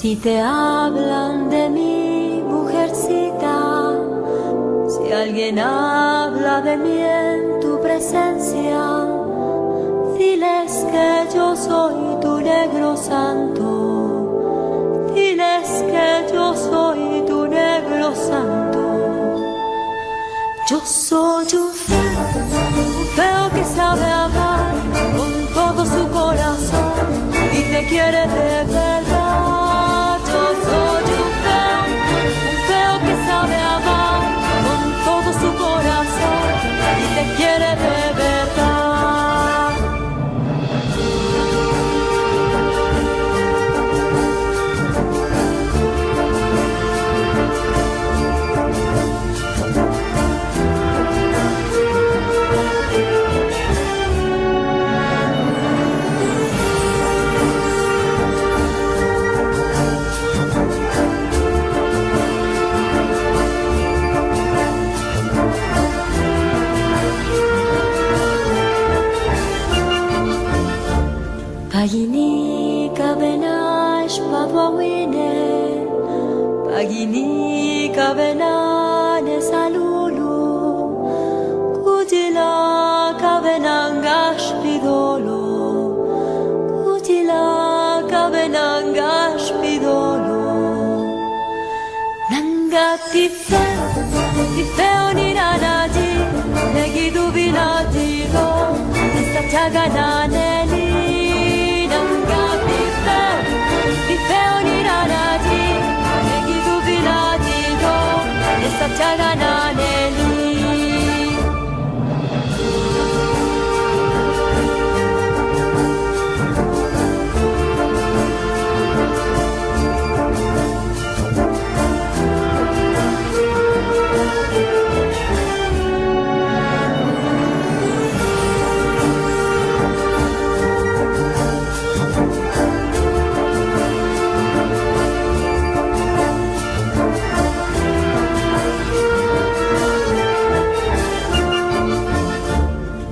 Si te hablan de mi mujercita, si alguien habla de mí en tu presencia, diles que yo soy tu negro santo, diles que yo soy tu negro santo. Yo soy un feo que sabe amar con todo su corazón y te quiere de verdad. Yo soy un feo que sabe amar con todo su corazón y te quiere de verdad. Pagini kavenash pavawine, pagini kavenane salulu, kutila kavenangash pidolo, kutila kavenangash pidolo. Nanga tifeo ni nanaji, negidu bilatigo, esta chagananeli. Feo ni rarati, negidu bilatigo, esta chagananeli.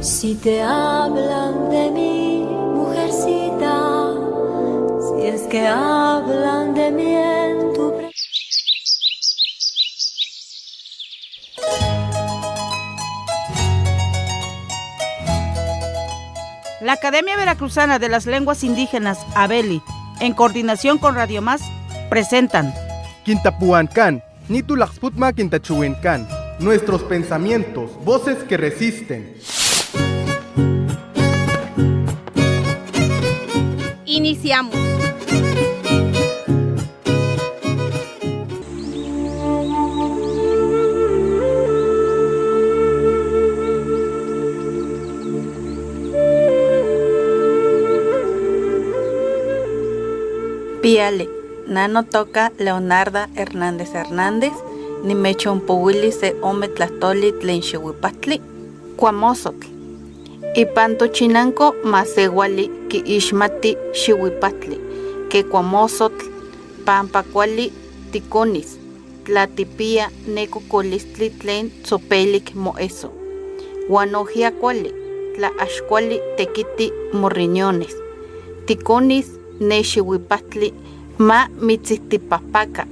Si te hablan de mi mujercita, si es que hablan de mí en tu La Academia Veracruzana de las Lenguas Indígenas, ABELI, en coordinación con Radio Más, presentan Quintapuancan, Nitulaxputma Quintachuencan, nuestros pensamientos, voces que resisten. Iniciamos. Piale, Nano toca Leonarda Hernández Hernández, Nimechon Powili se Ometlastoli Tlenxihuipatli, Cuamosotl. Ipanto chinanco masewali ki ishmati xihuipatli, que cuamosotl pampacuali ticonis, tlatipia necocolistli tlen tzopelik moeso, guanojia cuali, tla axcuali tequiti morriñones, ticonis ne xihuipatli ma mitzitipapaca.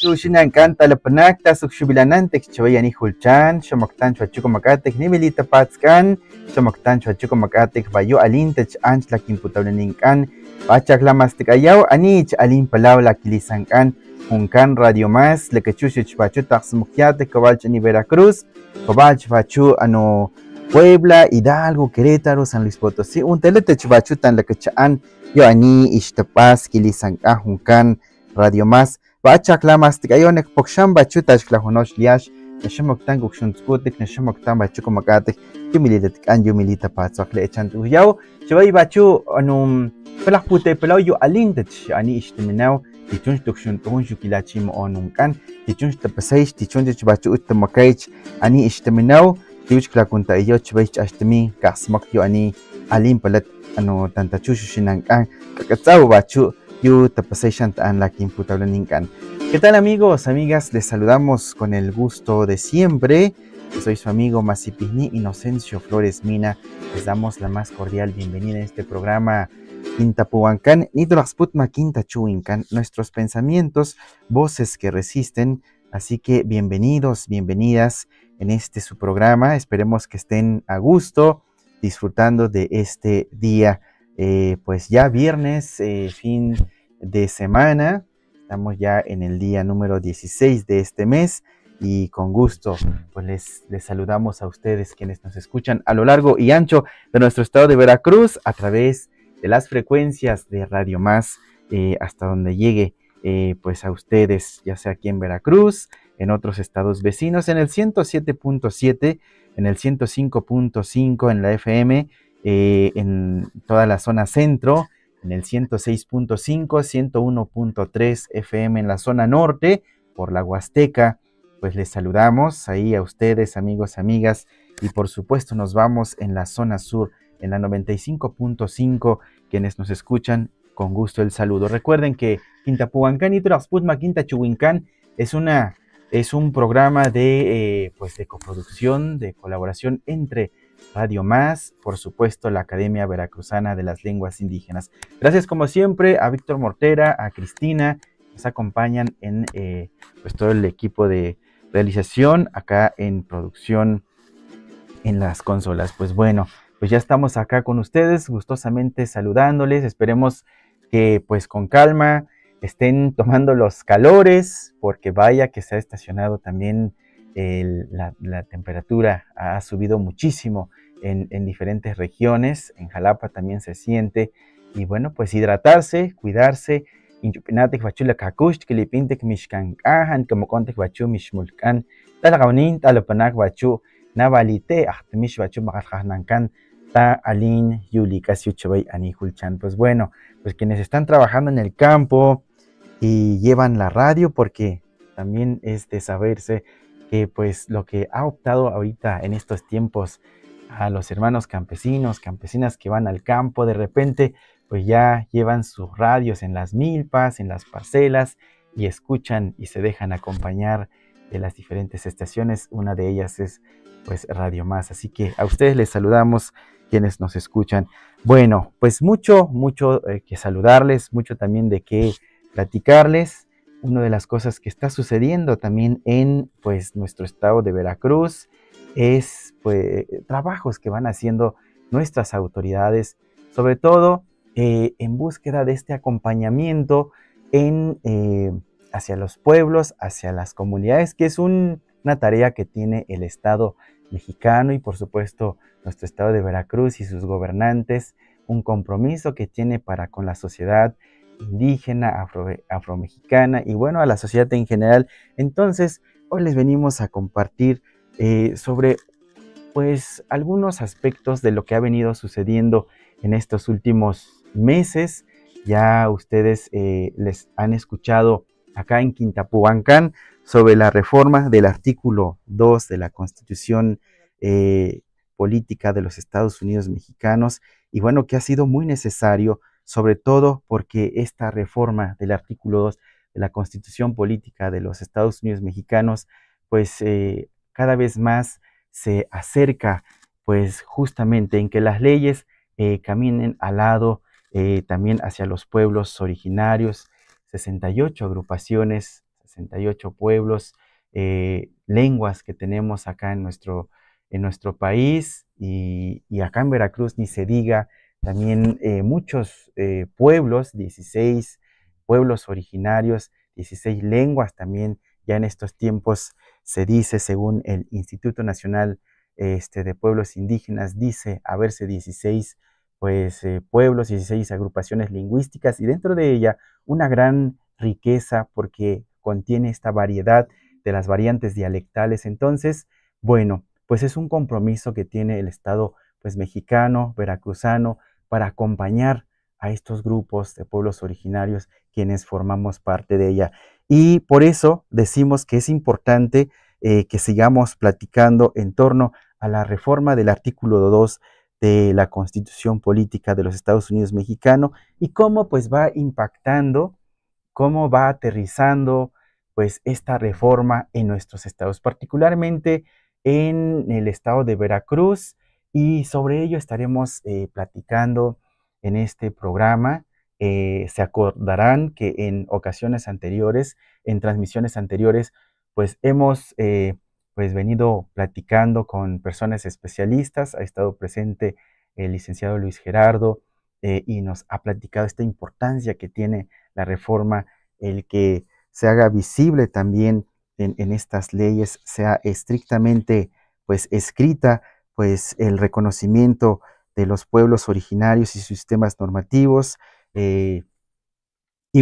Sushinankan talapanak tasukxubilanantek chawayani hulchan, xamoktan chuachuko makatek nivelita patzkan, xamoktan chuachuko makatek bayo alintech anch la kimputawlaninkan, pachaklamastek ayaw anich alin palaw la kilisankan, Junkan Radio Más, lekechuxich pachu taxmukiate cobalchani Veracruz, cobalch pachu ano Puebla, Hidalgo, Querétaro, San Luis Potosí, un teletech pachu tan lekechaan yo ani ixtapas kilisankan Junkan Radio Más. Bachaclamas tikayonek pokshan bachutas klahonosh liash, nashimoktan gukshuntskutik, nashimoktan bachuko makatik, yumilitek an yumilita patzakle echantu yaw, chavay bachu anum pelakpute pelaw yu alintech ani ishtiminaw, tichunch tukshuntuhun shukilachim onunkan, tichunch tapasaish, tichunch bachu uttamakaich ani ishtiminaw, tiuch klakunta iyo chavay ashtimi kasmak yu ani alimpalat ano tantachushu shinankan kakatsaw bachu yu tapasay shantaan la kimputaulaninkan. ¿Qué tal amigos, amigas? Les saludamos con el gusto de siempre. Soy su amigo Masipini Inocencio Flores Mina. Les damos la más cordial bienvenida a este programa Quintapuancan, Nitolaxputma Quintachuincan, nuestros pensamientos, voces que resisten. Así que bienvenidos, bienvenidas en este su programa. Esperemos que estén a gusto, disfrutando de este día. Pues ya viernes, fin de semana. Estamos ya en el día número 16 de este mes y con gusto pues les saludamos a ustedes quienes nos escuchan a lo largo y ancho de nuestro estado de Veracruz a través de las frecuencias de Radio Más hasta donde llegue pues a ustedes, ya sea aquí en Veracruz, en otros estados vecinos, en el 107.7, en el 105.5 en la FM, en toda la zona centro, en el 106.5, 101.3 FM en la zona norte, por la Huasteca. Pues les saludamos ahí a ustedes, amigos, amigas, y por supuesto nos vamos en la zona sur, en la 95.5, quienes nos escuchan, con gusto el saludo. Recuerden que Quintapuancan y Tulaxputma Quintachuincan es un programa de coproducción, de colaboración entre Radio Más, por supuesto la Academia Veracruzana de las Lenguas Indígenas. Gracias como siempre a Víctor Mortera, a Cristina, que nos acompañan en pues todo el equipo de realización, acá en producción en las consolas. Pues bueno, pues ya estamos acá con ustedes, gustosamente saludándoles. Esperemos que pues con calma estén tomando los calores, porque vaya que se ha estacionado también la temperatura, ha subido muchísimo en diferentes regiones. En Jalapa también se siente, y bueno, pues hidratarse, cuidarse. Inchupinate kwachula kakush que lipinte que mishkan kahan como conte kwachu mishmulkan talagaunin talopanak kwachu navalite ahtemish kwachu magalhanankan ta alin yuli casi chavay anihulchan. Pues bueno, pues quienes están trabajando en el campo y llevan la radio, porque también es de saberse que pues lo que ha optado ahorita en estos tiempos a los hermanos campesinos, campesinas que van al campo, de repente pues ya llevan sus radios en las milpas, en las parcelas, y escuchan y se dejan acompañar de las diferentes estaciones. Una de ellas es pues Radio Más. Así que a ustedes les saludamos quienes nos escuchan. Bueno, pues mucho que saludarles, mucho también de qué platicarles. Una de las cosas que está sucediendo también en pues nuestro estado de Veracruz es pues trabajos que van haciendo nuestras autoridades, sobre todo en búsqueda de este acompañamiento hacia los pueblos, hacia las comunidades, que es una tarea que tiene el Estado mexicano y por supuesto nuestro estado de Veracruz y sus gobernantes, un compromiso que tiene para con la sociedad indígena, afromexicana y bueno, a la sociedad en general. Entonces, hoy les venimos a compartir sobre pues algunos aspectos de lo que ha venido sucediendo en estos últimos meses. Ya ustedes les han escuchado acá en Quintapuancan sobre la reforma del artículo 2 de la Constitución Política de los Estados Unidos Mexicanos, y bueno, que ha sido muy necesario, sobre todo porque esta reforma del artículo 2 de la Constitución Política de los Estados Unidos Mexicanos, pues cada vez más se acerca, pues justamente en que las leyes caminen al lado también hacia los pueblos originarios, 68 agrupaciones, 68 pueblos, lenguas que tenemos acá en nuestro país, y acá en Veracruz ni se diga, también muchos pueblos, 16 pueblos originarios, 16 lenguas también, ya en estos tiempos se dice, según el Instituto Nacional de Pueblos Indígenas, dice haberse 16 pueblos, 16 agrupaciones lingüísticas, y dentro de ella una gran riqueza porque contiene esta variedad de las variantes dialectales. Entonces, bueno, pues es un compromiso que tiene el Estado pues mexicano, veracruzano, para acompañar a estos grupos de pueblos originarios quienes formamos parte de ella. Y por eso decimos que es importante que sigamos platicando en torno a la reforma del artículo 2 de la Constitución Política de los Estados Unidos Mexicano y cómo pues va impactando, cómo va aterrizando pues esta reforma en nuestros estados, particularmente en el estado de Veracruz, y sobre ello estaremos platicando en este programa. Se acordarán que en ocasiones anteriores, en transmisiones anteriores, pues hemos pues venido platicando con personas especialistas. Ha estado presente el licenciado Luis Gerardo y nos ha platicado esta importancia que tiene la reforma, el que se haga visible también en estas leyes, sea estrictamente pues escrita, pues el reconocimiento de los pueblos originarios y sus sistemas normativos, y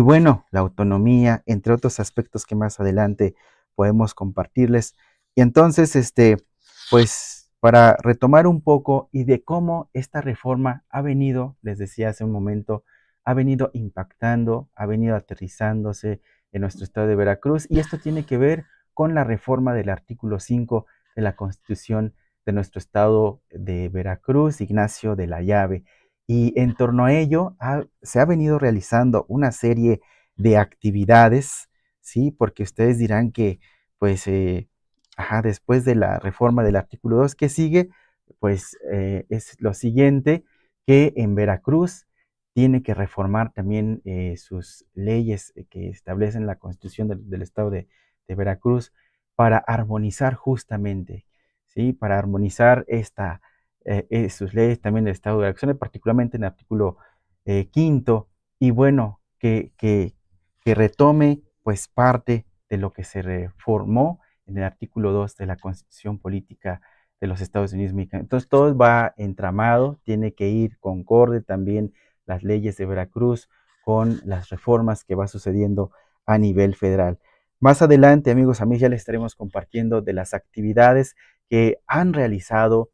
bueno, la autonomía, entre otros aspectos que más adelante podemos compartirles. Y entonces, pues para retomar un poco y de cómo esta reforma ha venido, les decía hace un momento, ha venido impactando, ha venido aterrizándose en nuestro estado de Veracruz, y esto tiene que ver con la reforma del artículo 5 de la Constitución de nuestro estado de Veracruz, Ignacio de la Llave. Y en torno a ello se ha venido realizando una serie de actividades, ¿sí? Porque ustedes dirán que, pues, después de la reforma del artículo 2, ¿qué sigue? Pues es lo siguiente, que en Veracruz tiene que reformar también sus leyes que establecen la Constitución del estado de Veracruz para armonizar justamente, ¿sí? Para armonizar sus leyes también del estado de Veracruz, particularmente en el artículo 5, y bueno, que retome pues parte de lo que se reformó en el artículo 2 de la Constitución Política de los Estados Unidos Mexicanos. Entonces todo va entramado, tiene que ir concorde también las leyes de Veracruz con las reformas que va sucediendo a nivel federal. Más adelante, amigos, a mí ya les estaremos compartiendo de las actividades que han realizado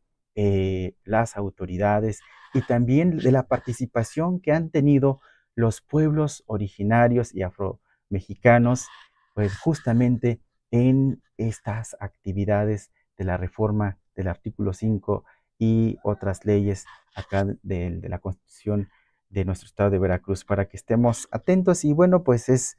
las autoridades y también de la participación que han tenido los pueblos originarios y afromexicanos, pues justamente en estas actividades de la reforma del artículo 5 y otras leyes acá de la Constitución de nuestro estado de Veracruz, para que estemos atentos. Y bueno, pues es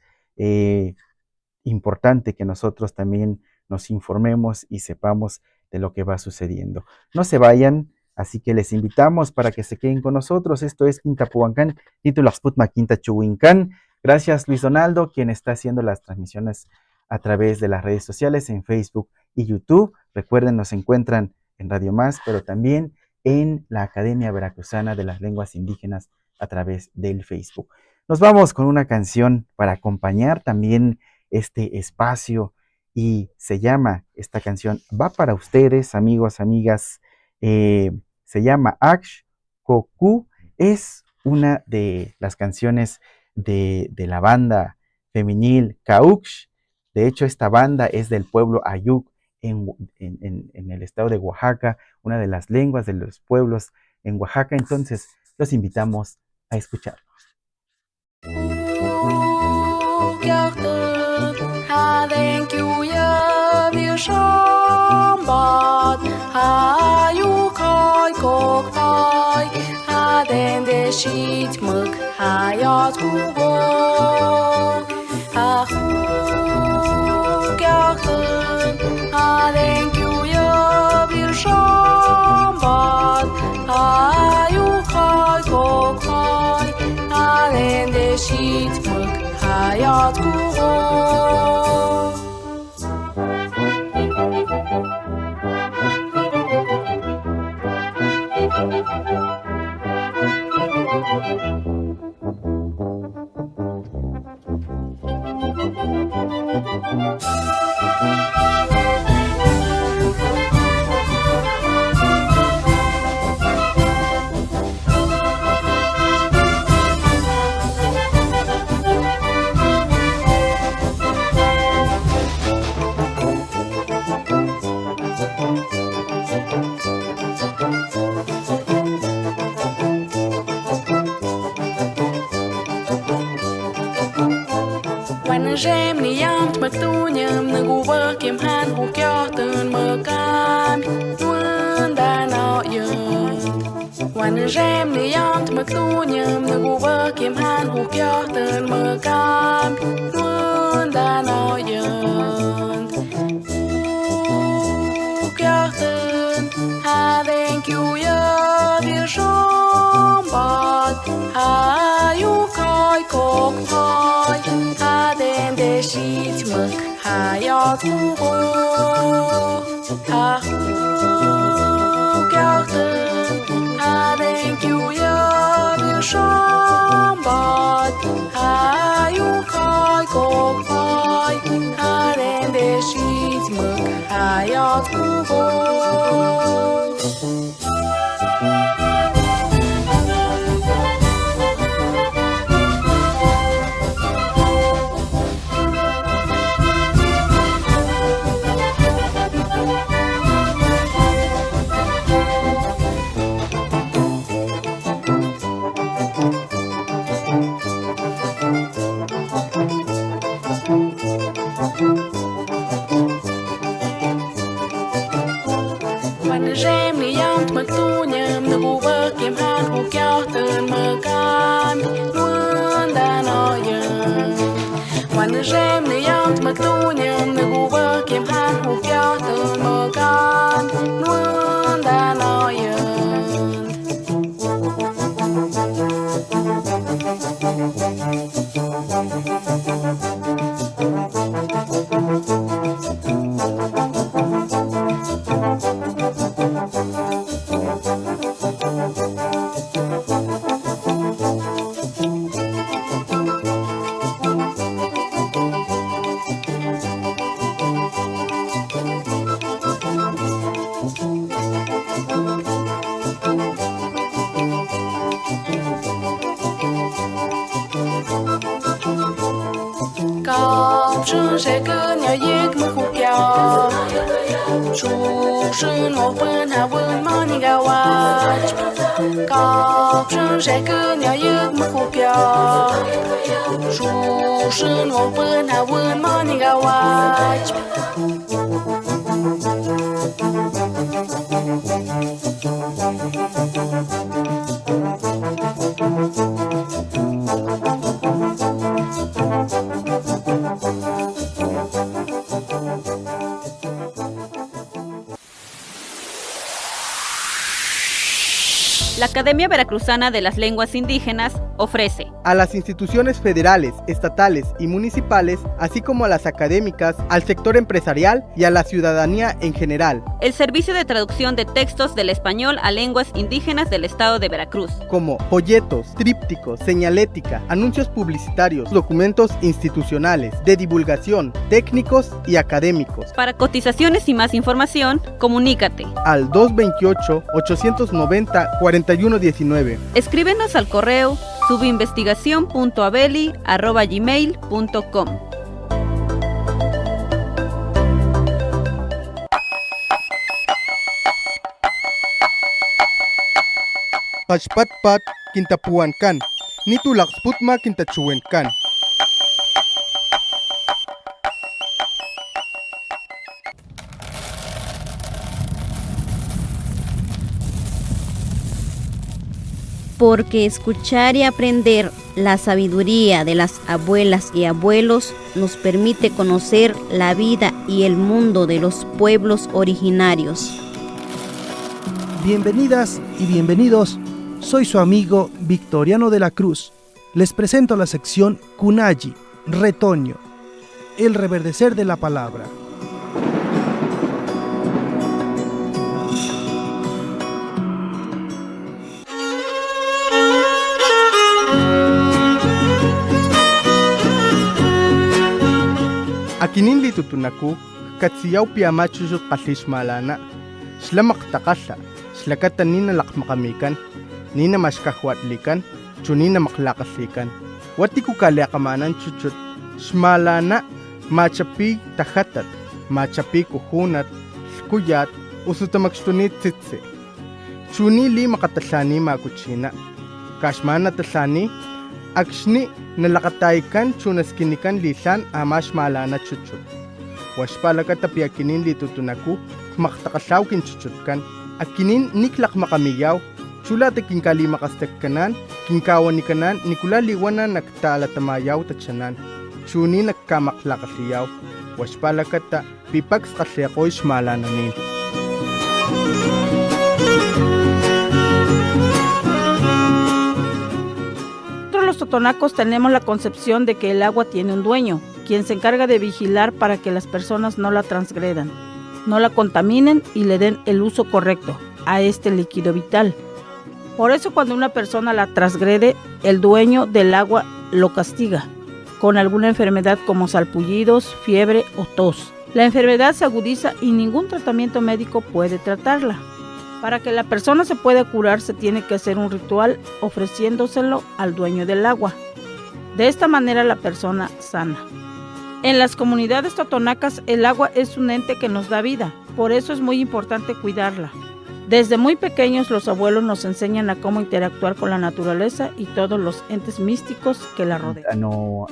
importante que nosotros también nos informemos y sepamos de lo que va sucediendo. No se vayan, así que les invitamos para que se queden con nosotros. Esto es Quintapuhuancán, Titulaxputma Quinta Chuhuincán. Gracias, Luis Donaldo, quien está haciendo las transmisiones a través de las redes sociales en Facebook y YouTube. Recuerden, nos encuentran en Radio Más, pero también en la Academia Veracruzana de las Lenguas Indígenas a través del Facebook. Nos vamos con una canción para acompañar también este espacio, y se llama, esta canción va para ustedes, amigos, amigas, se llama Aksh Koku, es una de las canciones de la banda femenil Cauksh. De hecho, esta banda es del pueblo Ayuk en el estado de Oaxaca, una de las lenguas de los pueblos en Oaxaca. Entonces, los invitamos a escucharlos. Rem ni yam tmak tu nyam na gu wa kem han hu kyo tun ma kam tuan da na ye Quan rem ni yam tma klunyam na guba kim han hu kya tern ma kam nuan da no yant hu kya tern ha den kyu ya vi shom bat ha yu kai kok thoi ha den de shit mak ha ya tu ho ha hu kya tern ha den kyu ya vi shom bat ha yu kai kok thoi ha den de shit mak ha ya tu ho Quan rem ni yam tma klunyam na guba kim han hu kya tern ma kam nuan da no yam Quan rem ni yam tma klunyam na guba kim han hu kya tern ma kam nuan da no yam Cao trưng sẽ cứ nhỏ giết mất khúc gió Chú sinh một bên hạ vươn mơ ni gà hoa Cao trưng sẽ cứ nhỏ giết mất khúc gió Chú sinh một bên hạ vươn mơ ni gà hoa La Academia Veracruzana de las Lenguas Indígenas ofrece a las instituciones federales, estatales y municipales, así como a las académicas, al sector empresarial y a la ciudadanía en general, el servicio de traducción de textos del español a lenguas indígenas del estado de Veracruz, como folletos, trípticos, señalética, anuncios publicitarios, documentos institucionales, de divulgación, técnicos y académicos. Para cotizaciones y más información, comunícate al 228-890-4119. Escríbenos al correo subinvestigacion.abeli@gmail.com. Pachpatpat kintapuan kan, nitulaksputma kintachuwen kan. Porque escuchar y aprender la sabiduría de las abuelas y abuelos nos permite conocer la vida y el mundo de los pueblos originarios. Bienvenidas y bienvenidos, soy su amigo Victoriano de la Cruz. Les presento la sección Kunayi, retoño, el reverdecer de la palabra. Akinin litutunaku, katsiyaw piyamachusut kalishmalana, slamak takasha, slakatan nina lakmakamikan, nina maskahwatlikan, chunina maklakaslikan. Watiku kaliakamanan chuchut, shmalana, machapi tahatat, machapi kuhunat, skuyat, usutamakshtunit tsitse. Chuni li makataslani makuchina, kashmana taslani, akshni nalakataykan chunaskinikan lisan amash malana chuchut. Washpalaka tapiakinin litutunaku, maktakasyaw kin chuchutkan, akinin niklak makamiyaw, Chulate kinkali makastekkanan, kinkawan ni kanan, nikula liwanan nagtaalatamayaw tatsanan. Chuni nagkamaklakasliyaw, waspalakata pipags kaslekoy smalananin. Los totonacos tenemos la concepción de que el agua tiene un dueño, quien se encarga de vigilar para que las personas no la transgredan, no la contaminen y le den el uso correcto a este líquido vital. Por eso cuando una persona la transgrede, el dueño del agua lo castiga con alguna enfermedad como salpullidos, fiebre o tos. La enfermedad se agudiza y ningún tratamiento médico puede tratarla. Para que la persona se pueda curar, se tiene que hacer un ritual ofreciéndoselo al dueño del agua. De esta manera la persona sana. En las comunidades totonacas, el agua es un ente que nos da vida, por eso es muy importante cuidarla. Desde muy pequeños los abuelos nos enseñan a cómo interactuar con la naturaleza y todos los entes místicos que la rodean.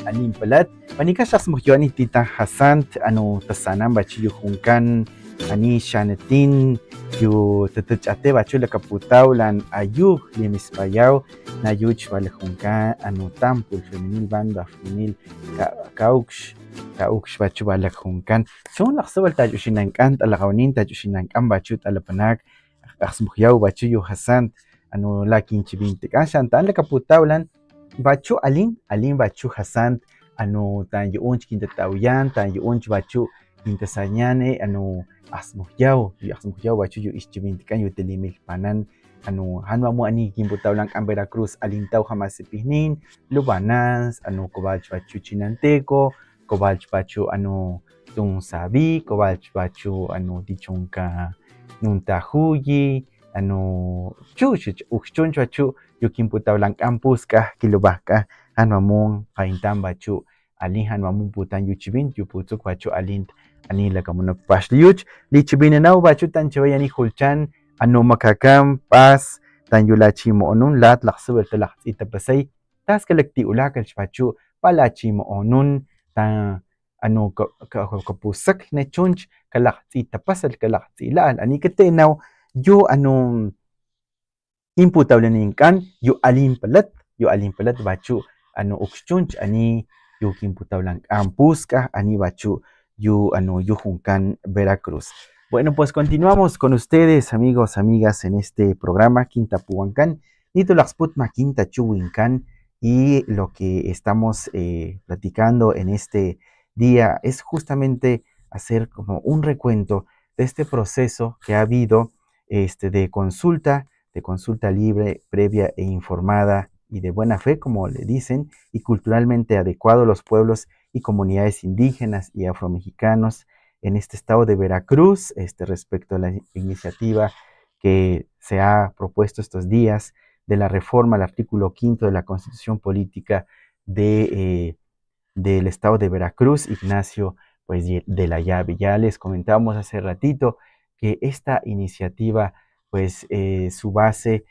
Animpalat, panikashas muhyoani tita hasant, tasanan bachiyo junkan, ani shanetin, yu tetechate bacho la kaputaulan ayuh limispayaw, nayuch balajunkan, tampul femenil banda femenil kauksh bacho balajunkan. Son laksabal tajushinankan, talakawnin tajushinankan bacho talapanak, Axmujiao bacho yu hasant, lakin chibintik. Shantan la kaputaulan, bacho alin bacho hasant, tan yuunch kintatauyan, tan yuunch bacho kintasañane, axmujiao bacho yu ischibintikan yu telimilpanan, hanwamu ani kimputaulan an Veracruz alintau jamasipihnin, lubanans, kobalch bacho chinanteco, kobalch bacho tunsabi, kobalch bacho dichonka nuntahuyi, chuchuch, uchchunchachu, yukimputaulan ampuska, kilubaka, hanwamun, kaintan bachu, alin hanwamun putan yuchibin, yuputzuk bachu alin la kamunak pashliuch, lichibinenau bachu tan chawayani hulchan, makakam, pas, tan yulachimo onun, lat laksubel telak itapasay, tas kalakti ulakal bachu, palachimo onun, tan kapusak na chunch, kalakti tapasal, kalakti laal, ani katenaw, yu imputauleninkan, yu alin palat bachu, ukchunch, ani yu kimputaulan ampuska, ani bachu, yu junkan Veracruz. Bueno, pues continuamos con ustedes, amigos, amigas, en este programa Quinta Puhuancan, Nitolaxputma Quinta Chuhuincan, y lo que estamos platicando en este día es justamente hacer como un recuento de este proceso que ha habido de consulta libre, previa e informada y de buena fe, como le dicen, y culturalmente adecuado a los pueblos y comunidades indígenas y afromexicanos en este estado de Veracruz, respecto a la iniciativa que se ha propuesto estos días de la reforma al artículo 5 de la Constitución Política del estado de Veracruz, Ignacio pues de la Llave. Ya les comentábamos hace ratito que esta iniciativa pues su base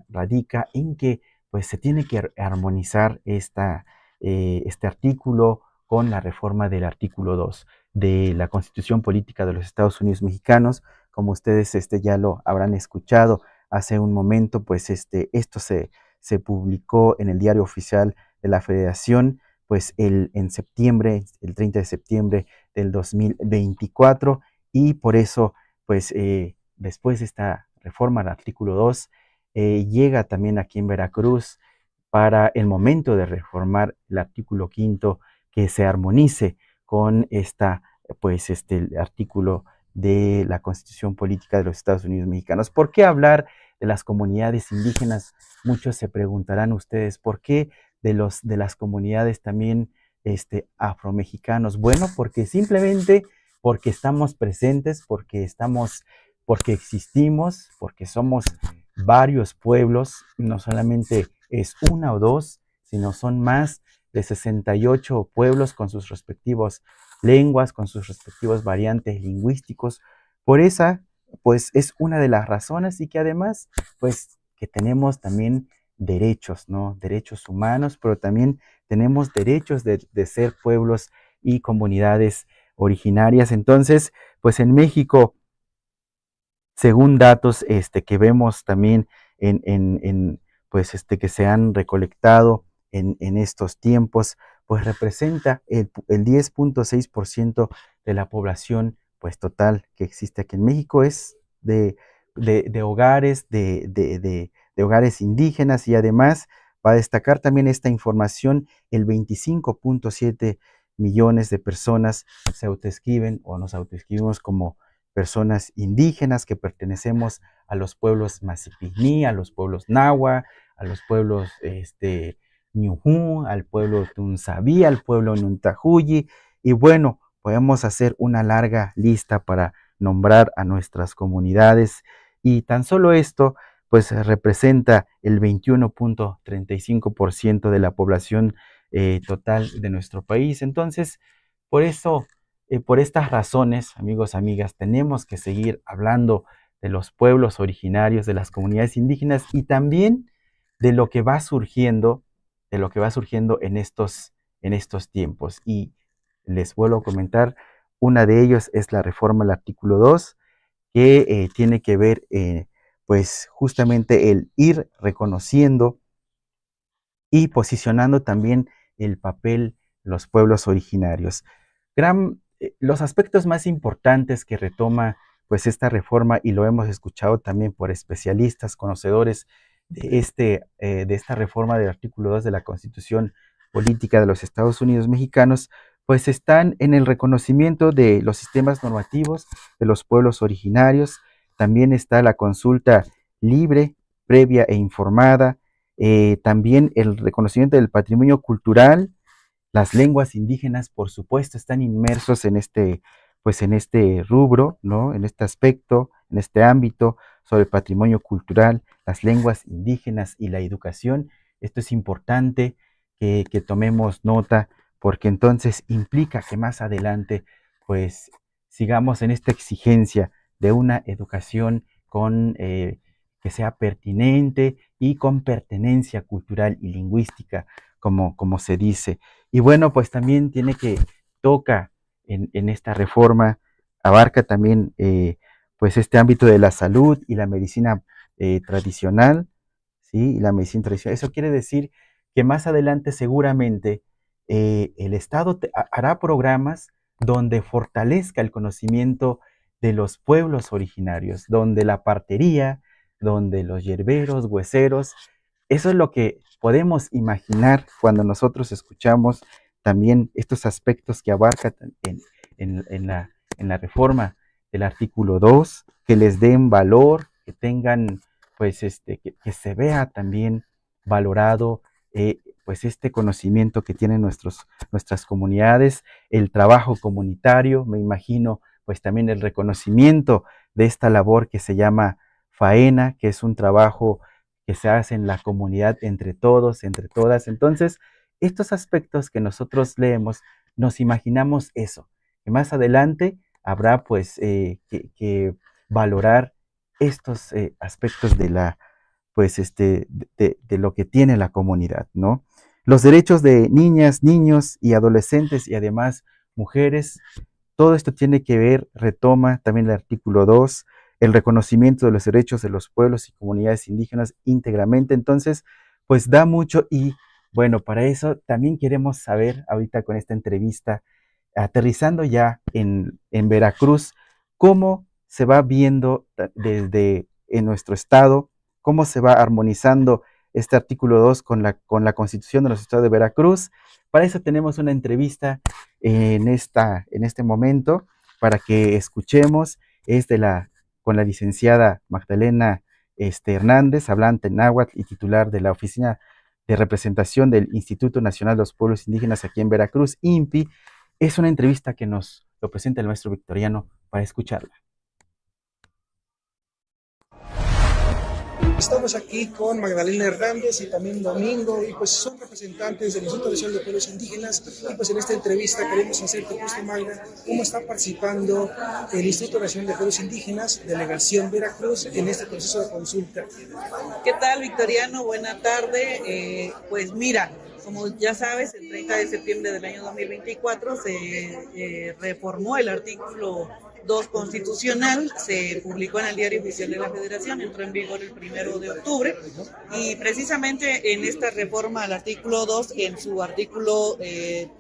radica en que pues se tiene que armonizar este artículo con la reforma del artículo 2 de la Constitución Política de los Estados Unidos Mexicanos. Como ustedes ya lo habrán escuchado hace un momento, pues esto se publicó en el Diario Oficial de la Federación pues en septiembre, el 30 de septiembre del 2024, y por eso pues después de esta reforma al artículo 2 llega también aquí en Veracruz para el momento de reformar el artículo 5, que se armonice con el artículo de la Constitución Política de los Estados Unidos Mexicanos. ¿Por qué hablar de las comunidades indígenas? Muchos se preguntarán ustedes, ¿por qué de las comunidades también afromexicanos? Bueno, simplemente porque estamos presentes, porque existimos, porque somos varios pueblos, no solamente es una o dos, sino son más de 68 pueblos con sus respectivas lenguas, con sus respectivos variantes lingüísticos. Por esa, pues es una de las razones, y que además, pues que tenemos también derechos, ¿no? Derechos humanos, pero también tenemos derechos de ser pueblos y comunidades originarias. Entonces, pues en México según datos que vemos también pues que se han recolectado en estos tiempos, pues representa el 10.6% de la población pues total que existe aquí en México, es de hogares, de hogares indígenas, y además, para destacar también esta información, el 25.7 millones de personas se autoescriben o nos autoescribimos como personas indígenas que pertenecemos a los pueblos Masipiní, a los pueblos Nahua, a los pueblos Ñujú, al pueblo Tunzabí, al pueblo Nuntajuyi, y bueno, podemos hacer una larga lista para nombrar a nuestras comunidades, y tan solo esto pues representa el 21.35% de la población total de nuestro país. Entonces, por eso, por estas razones, amigos, amigas, tenemos que seguir hablando de los pueblos originarios, de las comunidades indígenas, y también de lo que va surgiendo, en estos tiempos. Y les vuelvo a comentar, una de ellos es la reforma al artículo 2, que tiene que ver pues justamente el ir reconociendo y posicionando también el papel de los pueblos originarios. Los aspectos más importantes que retoma pues esta reforma, y lo hemos escuchado también por especialistas, conocedores de esta reforma del artículo 2 de la Constitución Política de los Estados Unidos Mexicanos, pues están en el reconocimiento de los sistemas normativos de los pueblos originarios. También está la consulta libre, previa e informada, también el reconocimiento del patrimonio cultural. Las lenguas indígenas, por supuesto, están inmersos en este rubro, ¿no? En este aspecto, en este ámbito sobre el patrimonio cultural, las lenguas indígenas y la educación. Esto es importante que tomemos nota, porque entonces implica que más adelante pues sigamos en esta exigencia de una educación que sea pertinente y con pertenencia cultural y lingüística, como se dice. Y bueno, pues también toca en esta reforma, abarca también pues este ámbito de la salud y la medicina tradicional, ¿sí? Y la medicina tradicional. Eso quiere decir que más adelante seguramente el Estado hará programas donde fortalezca el conocimiento de los pueblos originarios, donde la partería, donde los yerberos, hueseros, eso es lo que podemos imaginar cuando nosotros escuchamos también estos aspectos que abarca en la reforma del artículo 2, que les den valor, que tengan, pues, que se vea también valorado pues este conocimiento que tienen nuestras comunidades, el trabajo comunitario, me imagino, pues también el reconocimiento de esta labor que se llama faena, que es un trabajo que se hace en la comunidad entre todos, entre todas. Entonces, estos aspectos que nosotros leemos, nos imaginamos eso, que más adelante habrá pues que valorar estos aspectos de lo que tiene la comunidad, ¿no? Los derechos de niñas, niños y adolescentes, y además mujeres, todo esto tiene que ver, retoma también el artículo 2, el reconocimiento de los derechos de los pueblos y comunidades indígenas íntegramente. Entonces, pues da mucho, y bueno, para eso también queremos saber ahorita con esta entrevista, aterrizando ya en Veracruz, cómo se va viendo desde en nuestro estado, cómo se va armonizando este artículo 2 con la Constitución de los Estados de Veracruz. Para eso tenemos una entrevista en este momento, para que escuchemos, con la licenciada Magdalena Hernández, hablante náhuatl y titular de la Oficina de Representación del Instituto Nacional de los Pueblos Indígenas aquí en Veracruz, INPI. Es una entrevista que nos lo presenta el maestro Victoriano para escucharla. Estamos aquí con Magdalena Hernández y también Domingo, y pues son representantes del Instituto Nacional de Pueblos Indígenas, y pues en esta entrevista queremos hacerte, pues, Magda, cómo está participando el Instituto Nacional de Pueblos Indígenas, Delegación Veracruz, en este proceso de consulta. ¿Qué tal, Victoriano? Buena tarde. Pues mira, Como ya sabes, el 30 de septiembre del año 2024 se reformó el artículo 2 constitucional, se publicó en el Diario Oficial de la Federación, entró en vigor el 1 de octubre y precisamente en esta reforma al artículo 2, en su artículo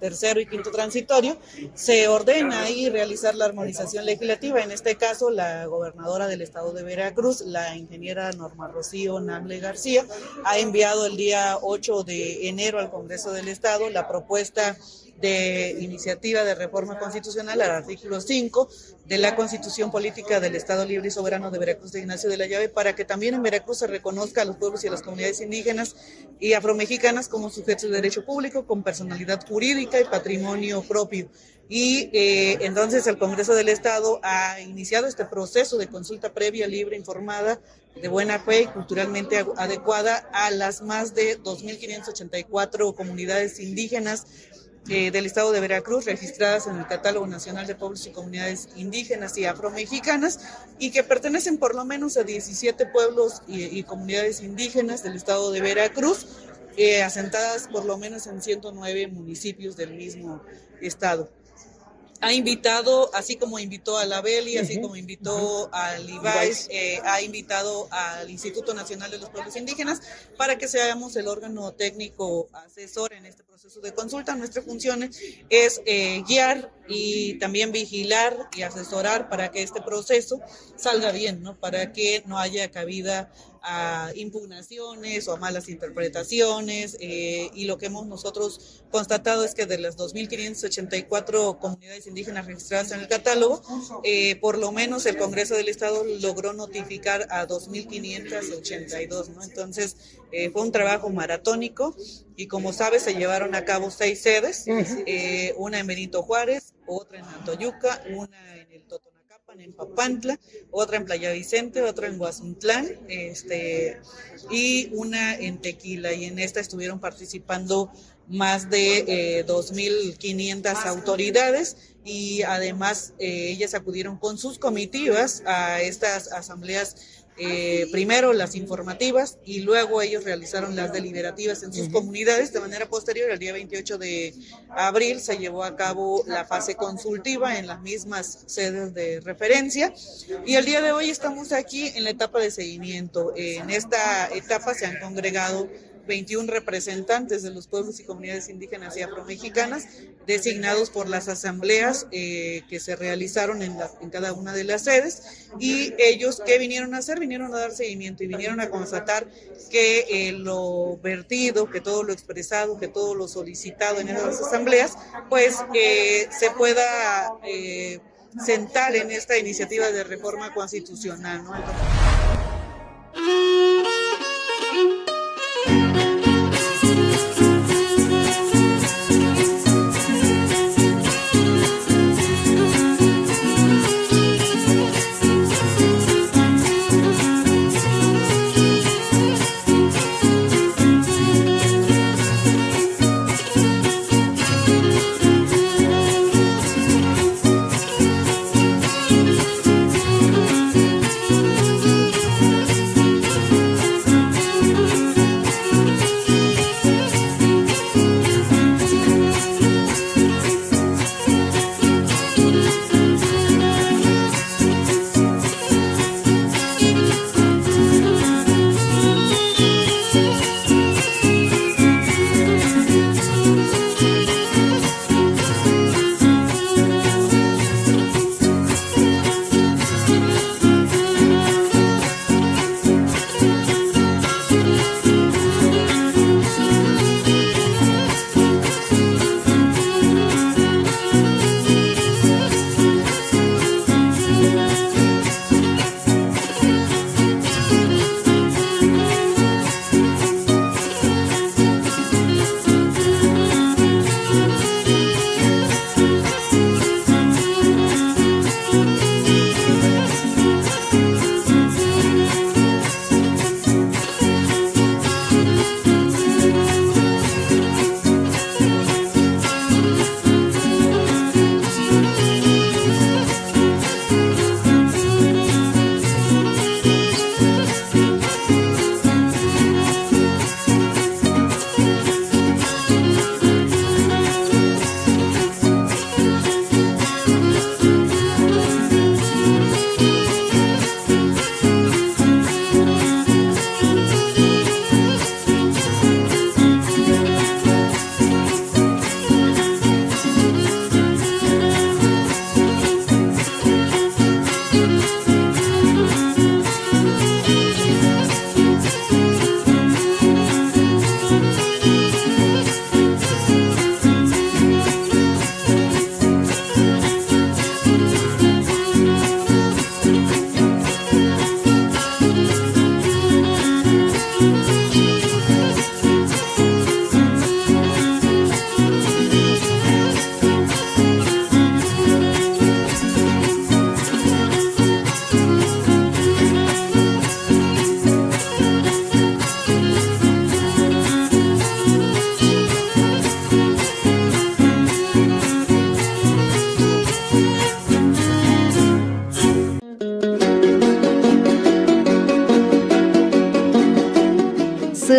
tercero y quinto transitorio, se ordena ahí realizar la armonización legislativa. En este caso, la gobernadora del estado de Veracruz, la ingeniera Norma Rocío Nable García, ha enviado el día 8 de enero al Congreso del Estado la propuesta de iniciativa de reforma constitucional al artículo 5 de la Constitución Política del Estado Libre y Soberano de Veracruz de Ignacio de la Llave, para que también en Veracruz se reconozca a los pueblos y a las comunidades indígenas y afromexicanas como sujetos de derecho público, con personalidad jurídica y patrimonio propio. Y entonces el Congreso del Estado ha iniciado este proceso de consulta previa, libre, informada, de buena fe y culturalmente adecuada a las más de 2.584 comunidades indígenas del estado de Veracruz registradas en el Catálogo Nacional de Pueblos y Comunidades Indígenas y Afromexicanas, y que pertenecen por lo menos a 17 pueblos y comunidades indígenas del estado de Veracruz, asentadas por lo menos en 109 municipios del mismo estado. Ha invitado, así como invitó a la Beli, así como invitó al IBAIS, ha invitado al Instituto Nacional de los Pueblos Indígenas para que seamos el órgano técnico asesor en este proceso de consulta. Nuestra función es guiar y también vigilar y asesorar para que este proceso salga bien, ¿no? Para que no haya cabida a impugnaciones o a malas interpretaciones, y lo que hemos nosotros constatado es que de las 2.584 comunidades indígenas registradas en el catálogo, por lo menos el Congreso del Estado logró notificar a 2.582, ¿no? Entonces fue un trabajo maratónico y, como sabes, se llevaron a cabo 6 sedes, una en Benito Juárez, otra en Antoyuca, una en el Totonacapan, en Papantla, otra en Playa Vicente, otra en Guazuntlán, y una en Tequila, y en esta estuvieron participando más de 2.500 autoridades, y además ellas acudieron con sus comitivas a estas asambleas, primero las informativas y luego ellos realizaron las deliberativas en sus comunidades. De manera posterior, el día 28 de abril se llevó a cabo la fase consultiva en las mismas sedes de referencia, y el día de hoy estamos aquí en la etapa de seguimiento. En esta etapa se han congregado 21 representantes de los pueblos y comunidades indígenas y afromexicanas, designados por las asambleas que se realizaron en cada una de las sedes. Y ellos, ¿qué vinieron a hacer? Vinieron a dar seguimiento y vinieron a constatar que lo vertido, que todo lo expresado, que todo lo solicitado en esas asambleas, pues se pueda sentar en esta iniciativa de reforma constitucional, ¿no?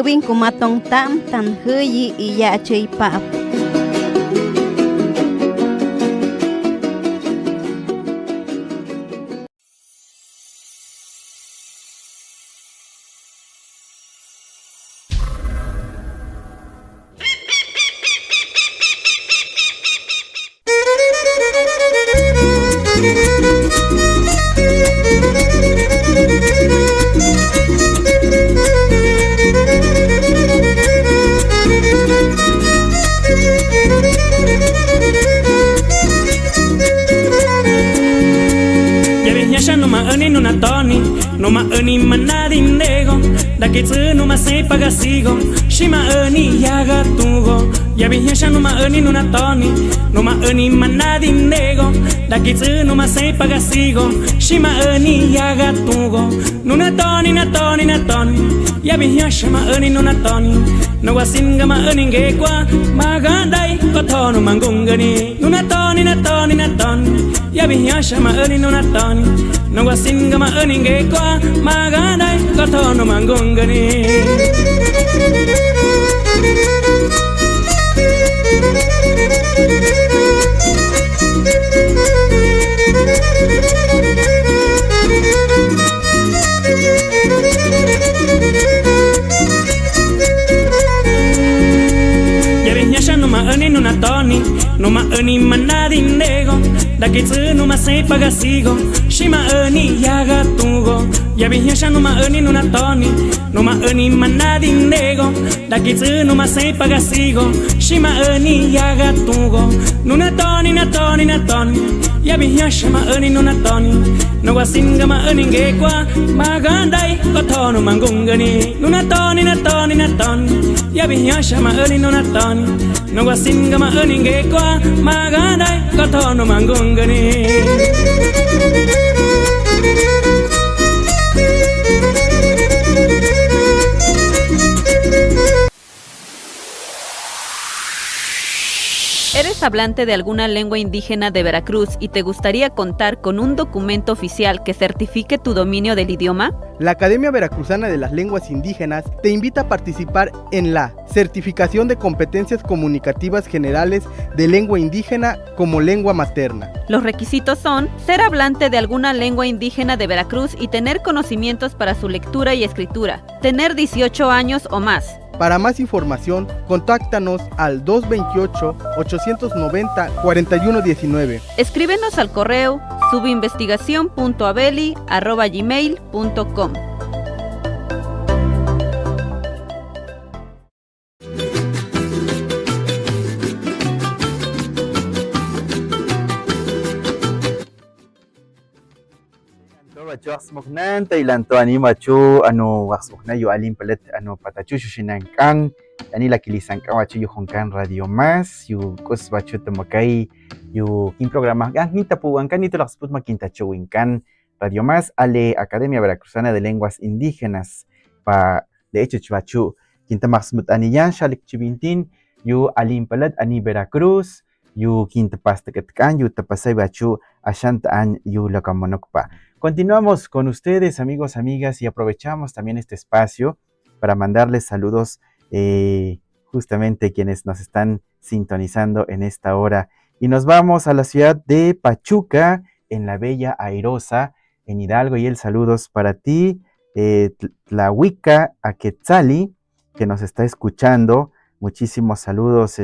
Hubin kumatong tam tan huyi y yache pap. Numa ani manadin nego, da kitsu numa se pagasigo, shima ani yaga tugo, ya viñasha numa ani nuna toni, numa ani manadin nego, da kitsu numa se pagasigo, shima ani yaga tugo, nuna toni na toni na toni, ya viñasha ma ani nuna toni, no wasinga ma ani ngekwa, magandai kotono mangungani, nuna toni na toni na toni, ya viñasha ma ani nuna toni, no wasinga ma ani ngekwa, magandai kotono mangungani. Numa ani nuna toni, numa ani manadin nego, da kitsu numa se pagasigo, shima ani yaga tugo, ya viñasha numa ani nuna toni, numa ani manadin nego, da kitsu numa se pagasigo, shima ani yaga tugo, nuna toni na toni na toni, ya viñasha ma ani nuna toni, no wasinga ma ani ngekwa, magandai kotono mangungani, nuna toni na toni na toni, ya viñasha ma ani nuna toni, no wasinga ma ani ngekwa, magandai kotono mangungani. ¿Eres hablante de alguna lengua indígena de Veracruz y te gustaría contar con un documento oficial que certifique tu dominio del idioma? La Academia Veracruzana de las Lenguas Indígenas te invita a participar en la Certificación de Competencias Comunicativas Generales de Lengua Indígena como lengua materna. Los requisitos son ser hablante de alguna lengua indígena de Veracruz y tener conocimientos para su lectura y escritura, tener 18 años o más. Para más información, contáctanos al 228-890-4119. Escríbenos al correo subinvestigacion.abeli@gmail.com. Waxmoknan tailanto animachu anu waxmokna yu alim palet anu patachu shushinankan ani la kilisankan wachu yu honkan radio más yu kos wachu tamakai yu kin programa ni tapuankan ni tolaxput makintachuinkan radio más ale Academia Veracruzana de Lenguas Indígenas pa de hecho chwachu kinta maxmut aniyan shalik chibintin yu alim palet ani Veracruz yu kinta pastakatkan yu tapasay wachu ashanta an yu lakamonokpa. Continuamos con ustedes, amigos, amigas, y aprovechamos también este espacio para mandarles saludos justamente quienes nos están sintonizando en esta hora. Y nos vamos a la ciudad de Pachuca, en la bella Airosa, en Hidalgo, y el saludos para ti, Tlahuica Aquetzali, que nos está escuchando. Muchísimos saludos,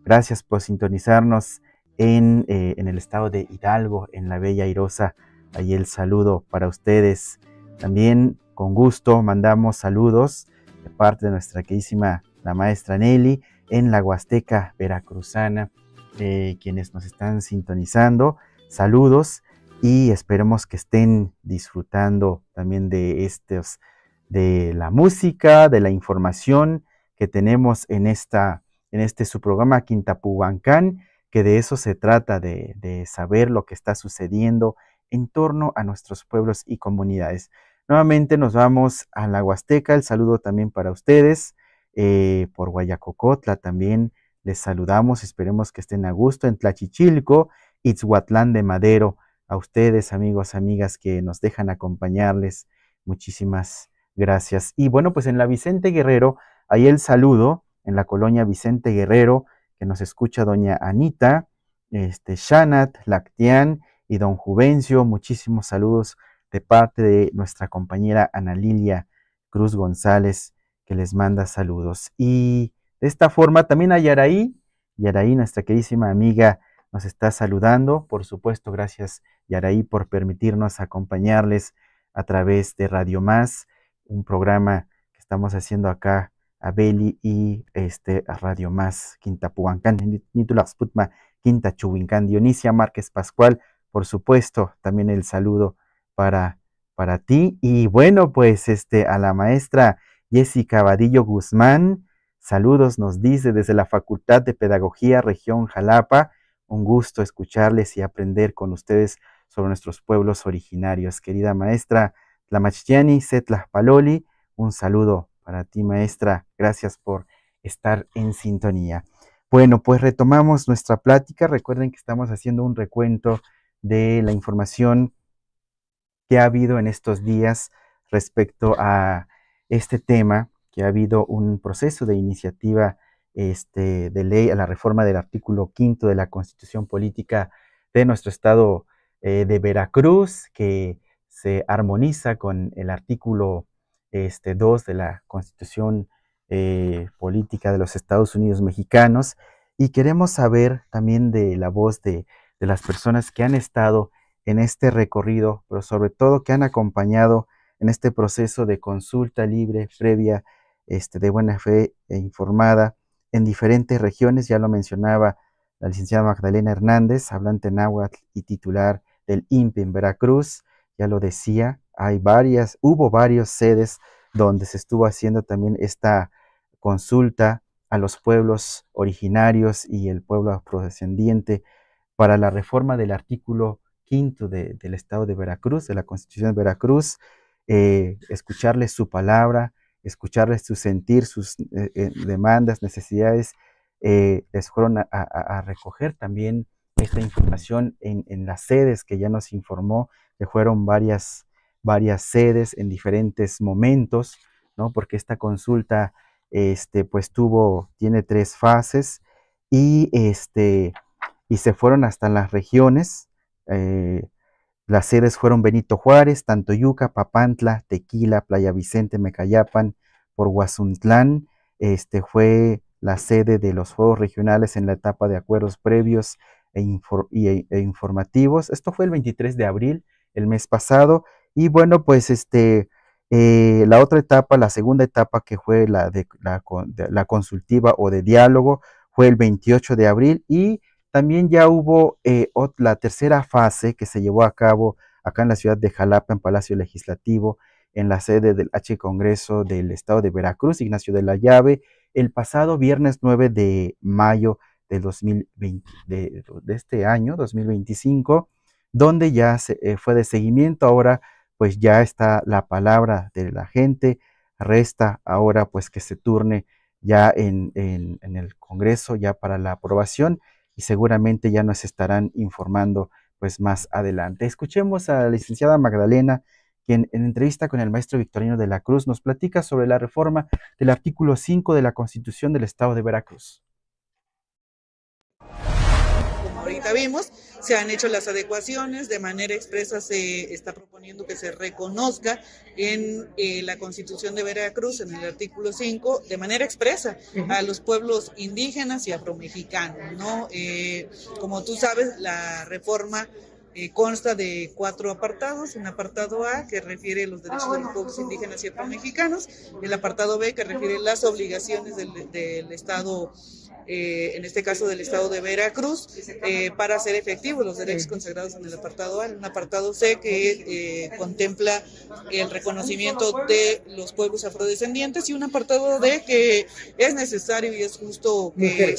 gracias por sintonizarnos en el estado de Hidalgo, en la bella Airosa. Ahí el saludo para ustedes. También con gusto mandamos saludos de parte de nuestra queridísima la maestra Nelly en la Huasteca Veracruzana, quienes nos están sintonizando. Saludos y esperemos que estén disfrutando también de la música, de la información que tenemos en su programa Quintapuhuancán, que de eso se trata, de saber lo que está sucediendo en torno a nuestros pueblos y comunidades. Nuevamente nos vamos a la Huasteca, el saludo también para ustedes, por Guayacocotla también les saludamos, esperemos que estén a gusto en Tlachichilco, Itzhuatlán de Madero, a ustedes amigos, amigas que nos dejan acompañarles, muchísimas Gracias. Y bueno, pues en la Vicente Guerrero, ahí el saludo, en la colonia Vicente Guerrero, que nos escucha doña Anita, Shanat, Lactian y don Juvencio, muchísimos saludos de parte de nuestra compañera Ana Lilia Cruz González, que les manda saludos. Y de esta forma también a Yaraí, nuestra queridísima amiga, nos está saludando. Por supuesto, gracias Yaraí por permitirnos acompañarles a través de Radio Más, un programa que estamos haciendo acá a Beli y a Radio Más, Quintapuancán, Nitulaxputma, Quinta Chuhuincán. Dionisia Márquez Pascual, por supuesto, también el saludo para ti. Y bueno, pues a la maestra Jessica Vadillo Guzmán, saludos nos dice desde la Facultad de Pedagogía, Región Jalapa. Un gusto escucharles y aprender con ustedes sobre nuestros pueblos originarios. Querida maestra Tlamachtiani Setlah Paloli, un saludo para ti, maestra. Gracias por estar en sintonía. Bueno, pues retomamos nuestra plática. Recuerden que estamos haciendo un recuento de la información que ha habido en estos días respecto a este tema, que ha habido un proceso de iniciativa de ley a la reforma del artículo 5 de la Constitución Política de nuestro estado de Veracruz, que se armoniza con el artículo 2 de la Constitución Política de los Estados Unidos Mexicanos, y queremos saber también de la voz de las personas que han estado en este recorrido, pero sobre todo que han acompañado en este proceso de consulta libre, previa, de buena fe e informada en diferentes regiones. Ya lo mencionaba la licenciada Magdalena Hernández, hablante náhuatl y titular del INPE en Veracruz. Ya lo decía, hubo varias sedes donde se estuvo haciendo también esta consulta a los pueblos originarios y el pueblo afrodescendiente para la reforma del artículo 5 del estado de Veracruz, de la Constitución de Veracruz, escucharles su palabra, escucharles su sentir, sus demandas, necesidades. Les fueron a recoger también esta información en las sedes que ya nos informó, que fueron varias sedes en diferentes momentos, ¿no? Porque esta consulta pues tiene 3 fases y se fueron hasta las regiones. Las sedes fueron Benito Juárez, Tantoyuca, Papantla, Tequila, Playa Vicente, Mecayapan, por Guazuntlán. Fue la sede de los foros regionales en la etapa de acuerdos previos e informativos. Esto fue el 23 de abril, el mes pasado. Y bueno, pues la otra etapa, la segunda etapa, que fue la consultiva o de diálogo, fue el 28 de abril, y también ya hubo la tercera fase que se llevó a cabo acá en la ciudad de Jalapa, en Palacio Legislativo, en la sede del H Congreso del Estado de Veracruz, Ignacio de la Llave, el pasado viernes 9 de mayo del 2020, de este año, 2025, donde ya fue de seguimiento. Ahora pues ya está la palabra de la gente, resta ahora pues que se turne ya en el Congreso ya para la aprobación, y seguramente ya nos estarán informando pues más adelante. Escuchemos a la licenciada Magdalena, quien en entrevista con el maestro Victorino de la Cruz nos platica sobre la reforma del artículo 5 de la Constitución del Estado de Veracruz. Como ahorita vimos, se han hecho las adecuaciones, de manera expresa se está proponiendo que se reconozca en la Constitución de Veracruz, en el artículo 5, de manera expresa a los pueblos indígenas y afromexicanos, ¿no? Como tú sabes, la reforma consta de 4 apartados: un apartado A que refiere los derechos de los pueblos indígenas y afromexicanos, el apartado B que refiere las obligaciones del Estado, en este caso del Estado de Veracruz, para hacer efectivos los derechos consagrados en el apartado A, un apartado C que contempla el reconocimiento de los pueblos afrodescendientes, y un apartado D que es necesario y es justo que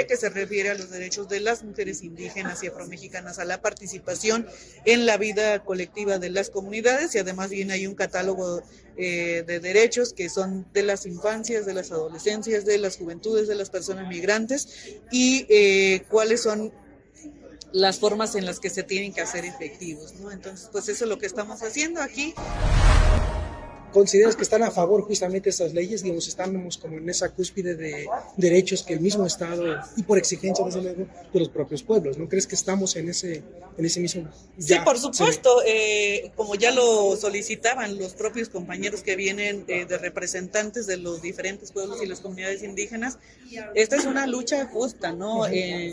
que se refiere a los derechos de las mujeres indígenas y afromexicanas a la participación en la vida colectiva de las comunidades, y además viene ahí un catálogo de derechos que son de las infancias, de las adolescencias, de las juventudes, de las personas migrantes, y cuáles son las formas en las que se tienen que hacer efectivos, ¿no? Entonces, pues eso es lo que estamos haciendo aquí. ¿consideras que están a favor justamente de estas leyes? Digamos, estamos como en esa cúspide de derechos que el mismo Estado, y por exigencia desde luego de los propios pueblos, ¿no crees que estamos en ese mismo? Sí, por supuesto, como ya lo solicitaban los propios compañeros que vienen de representantes de los diferentes pueblos y las comunidades indígenas, esta es una lucha justa, ¿no?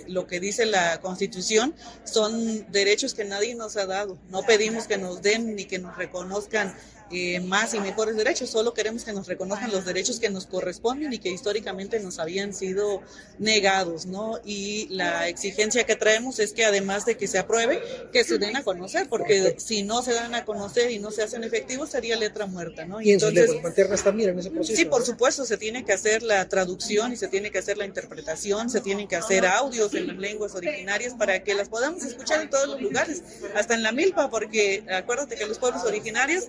Lo que dice la Constitución son derechos que nadie nos ha dado, no pedimos que nos den ni que nos reconozcan más y mejores derechos, solo queremos que nos reconozcan los derechos que nos corresponden y que históricamente nos habían sido negados, ¿no? Y la exigencia que traemos es que además de que se apruebe, que se den a conocer, porque si no se dan a conocer y no se hacen efectivos sería letra muerta, ¿no? Y entonces, en sus lenguas maternas también en ese proceso. Sí, por supuesto, se tiene que hacer la traducción y se tiene que hacer la interpretación, se tienen que hacer audios en las lenguas originarias para que las podamos escuchar en todos los lugares, hasta en la milpa, porque acuérdate que los pueblos originarios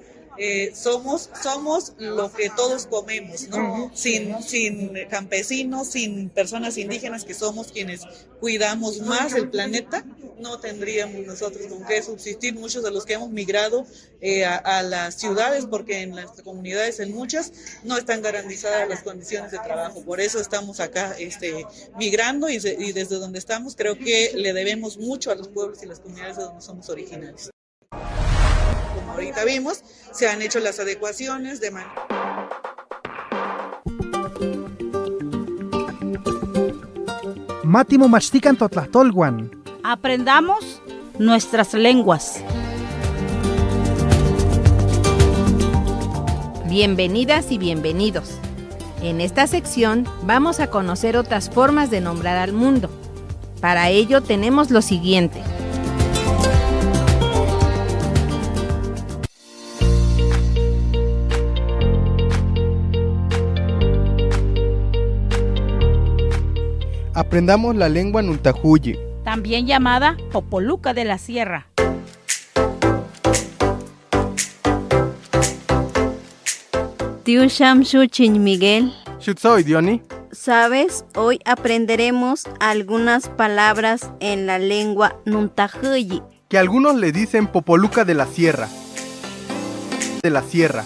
somos lo que todos comemos, ¿no? Sin campesinos, sin personas indígenas que somos quienes cuidamos más el planeta, no tendríamos nosotros con qué subsistir. Muchos de los que hemos migrado a las ciudades, porque en las comunidades, en muchas, no están garantizadas las condiciones de trabajo. Por eso estamos acá migrando y desde donde estamos creo que le debemos mucho a los pueblos y las comunidades de donde somos originarios. Como ahorita vimos, se han hecho las adecuaciones de manera... Mátimo Machtican Totlahtolwan. Aprendamos nuestras lenguas. Bienvenidas y bienvenidos. En esta sección vamos a conocer otras formas de nombrar al mundo. Para ello tenemos lo siguiente. Aprendamos la lengua Nuntahuyi, también llamada Popoluca de la Sierra. Tiu Shamshu Chin Miguel. Shutsoy Dioni. ¿Sabes? Hoy aprenderemos algunas palabras en la lengua Nuntahuyi, que algunos le dicen Popoluca de la Sierra. De la Sierra.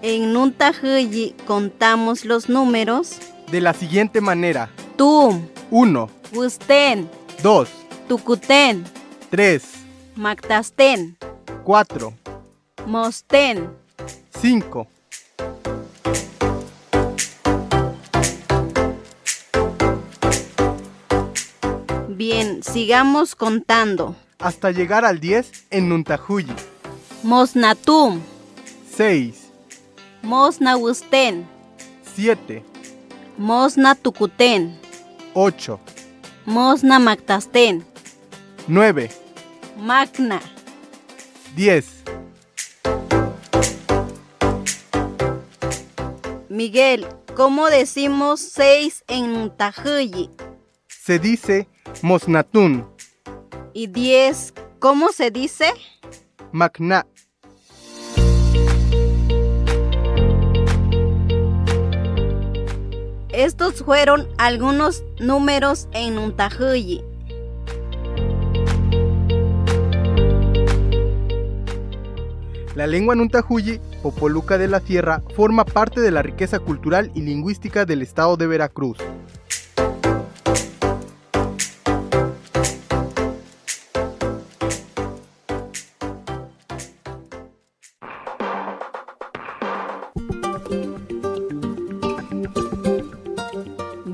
En Nuntahuyi contamos los números de la siguiente manera: Tum, 1, Wusten, 2, Tukuten, 3, Mactasten, 4, Mosten, 5. Bien, sigamos contando. Hasta llegar al 10 en Nuntahuyi. Mosnatum, 6, Mosna Wusten, 7, Mosna Tukuten, 8, Mosna Mactasten, 9, Magna, 10. Miguel, ¿cómo decimos 6 en Nuntahuyi? Se dice Mosnatun. ¿Y 10, cómo se dice? Magna. Estos fueron algunos números en Nuntahuyi. La lengua Nuntahuyi, Popoluca de la Sierra, forma parte de la riqueza cultural y lingüística del estado de Veracruz.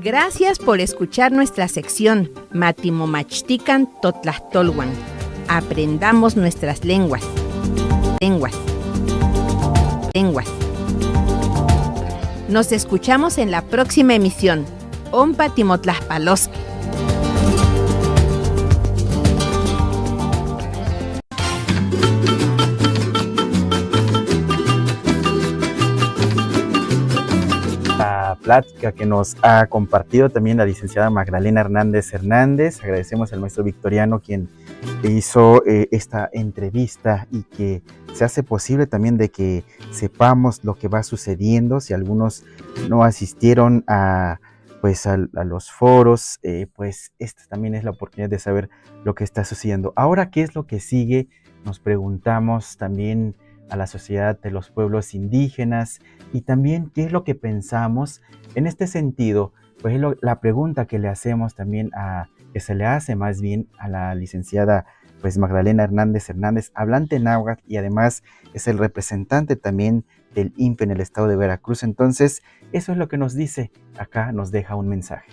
Gracias por escuchar nuestra sección Matimomachtican Totlahtolwan. Aprendamos nuestras lenguas. Nos escuchamos en la próxima emisión. Ompa Timotlaspaloski. Plática que nos ha compartido también la licenciada Magdalena Hernández. Agradecemos al maestro Victoriano quien hizo esta entrevista y que se hace posible también de que sepamos lo que va sucediendo. Si algunos no asistieron a pues a los foros, pues esta también es la oportunidad de saber lo que está sucediendo. Ahora, ¿qué es lo que sigue? Nos preguntamos también a la sociedad de los pueblos indígenas y también qué es lo que pensamos en este sentido. Pues la pregunta que le hacemos también que se le hace más bien a la licenciada pues Magdalena Hernández, hablante náhuatl y además es el representante también del INPE en el estado de Veracruz. Entonces, eso es lo que nos dice, acá nos deja un mensaje.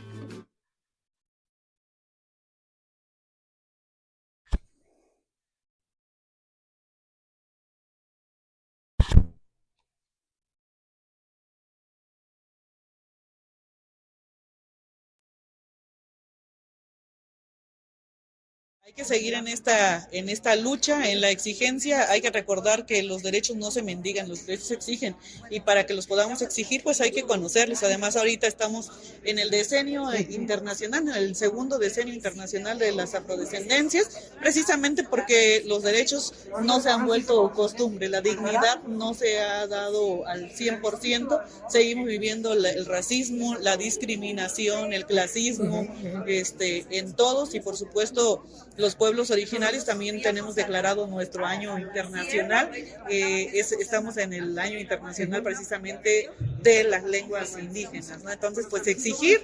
Hay que seguir en esta lucha, en la exigencia. Hay que recordar que los derechos no se mendigan, los derechos se exigen, y para que los podamos exigir, pues hay que conocerlos. Además, ahorita estamos en el decenio internacional, en el segundo decenio internacional de las afrodescendencias, precisamente porque los derechos no se han vuelto costumbre, la dignidad no se ha dado al 100%, seguimos viviendo el racismo, la discriminación, el clasismo, en todos, y por supuesto los pueblos originarios también tenemos declarado nuestro año internacional. Estamos en el año internacional precisamente de las lenguas indígenas, ¿no? Entonces, pues exigir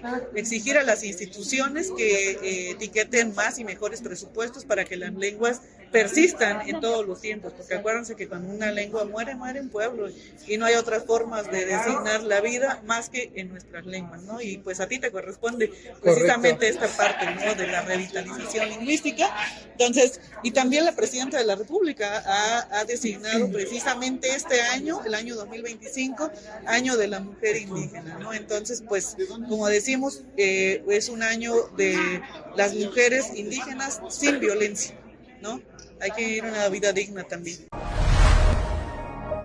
a las instituciones que etiqueten más y mejores presupuestos para que las lenguas persistan en todos los tiempos, porque acuérdense que cuando una lengua muere un pueblo, y no hay otras formas de designar la vida más que en nuestras lenguas, ¿no? Y pues a ti te corresponde precisamente esta parte, ¿no?, de la revitalización lingüística. Entonces, y también la Presidenta de la República ha designado precisamente este año, el año 2025, año de la mujer indígena, ¿no? Entonces, pues, como decimos, es un año de las mujeres indígenas sin violencia, ¿no? Hay que vivir una vida digna también.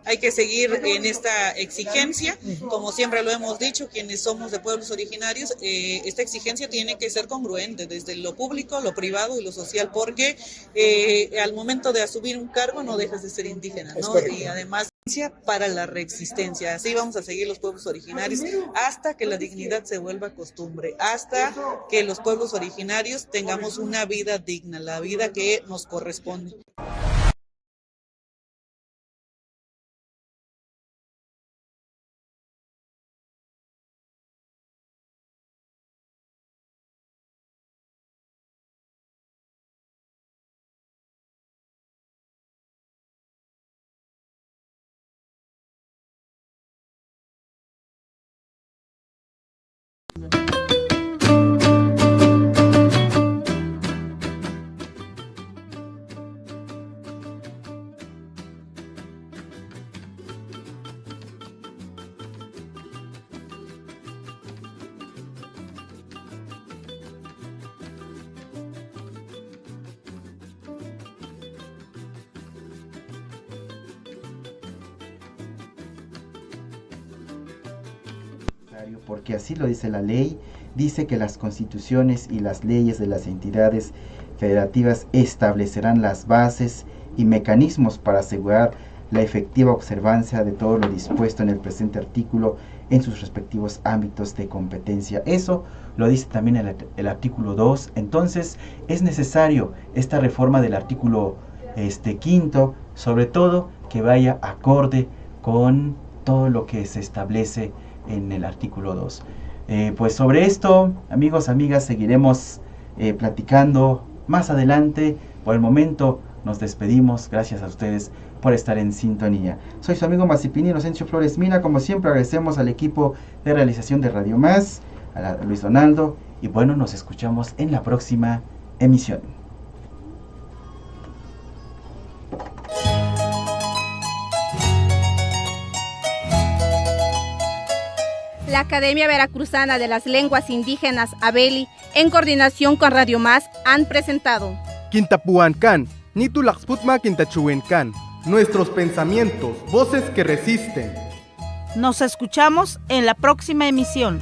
Hay que seguir en esta exigencia, como siempre lo hemos dicho, quienes somos de pueblos originarios, esta exigencia tiene que ser congruente desde lo público, lo privado y lo social, porque al momento de asumir un cargo no dejas de ser indígena, ¿no? Y además para la reexistencia. Así vamos a seguir los pueblos originarios hasta que la dignidad se vuelva costumbre, hasta que los pueblos originarios tengamos una vida digna, la vida que nos corresponde. Porque así lo dice la ley, dice que las constituciones y las leyes de las entidades federativas establecerán las bases y mecanismos para asegurar la efectiva observancia de todo lo dispuesto en el presente artículo en sus respectivos ámbitos de competencia. Eso lo dice también el artículo 2. Entonces es necesario esta reforma del artículo 5, sobre todo que vaya acorde con todo lo que se establece en el artículo 2. Pues sobre esto, amigos, amigas, seguiremos platicando más adelante. Por el momento nos despedimos. Gracias a ustedes por estar en sintonía. Soy su amigo Macipini Inocencio Flores Mina. Como siempre, agradecemos al equipo de realización de Radio Más, a Luis Donaldo, y bueno, nos escuchamos en la próxima emisión. La Academia Veracruzana de las Lenguas Indígenas, ABELI, en coordinación con Radio Más, han presentado Quintapuancan, Nitulaxputma Quintachuencan. Nuestros pensamientos, voces que resisten. Nos escuchamos en la próxima emisión.